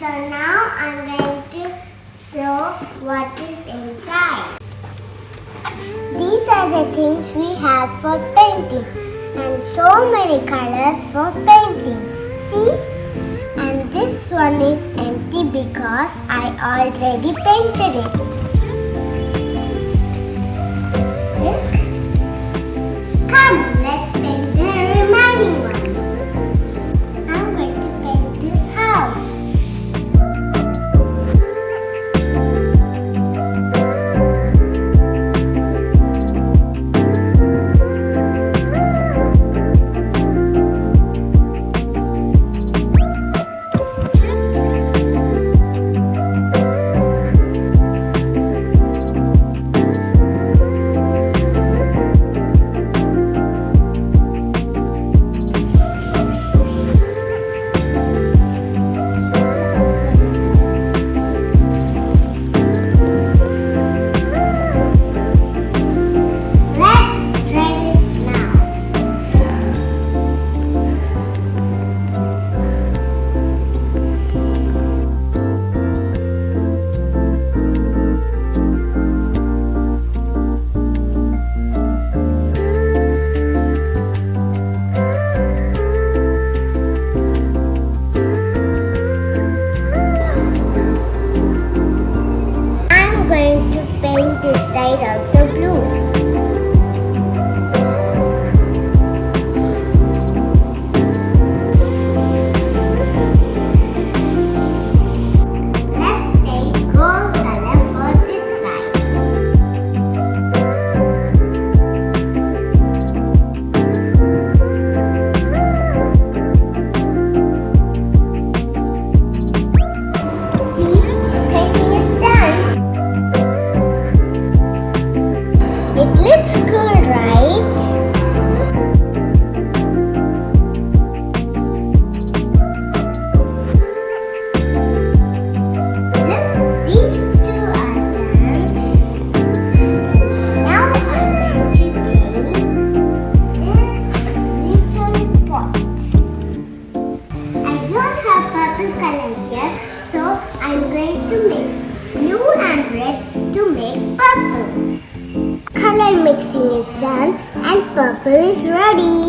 So now I'm going to show what is inside. These are the things we have for painting and so many colors for painting. See? And this one is empty because I already painted it. Look. Come, let's paint the remaining ones. I'm going to paint this house. Paint this side also blue. Let's take gold color for this side. See, painting is done. It looks cool, right? Look, these two are done. Now I'm going to take this little pot. I don't have purple color here, so I'm going to mix blue and red to make purple. Color mixing is done and purple is ready.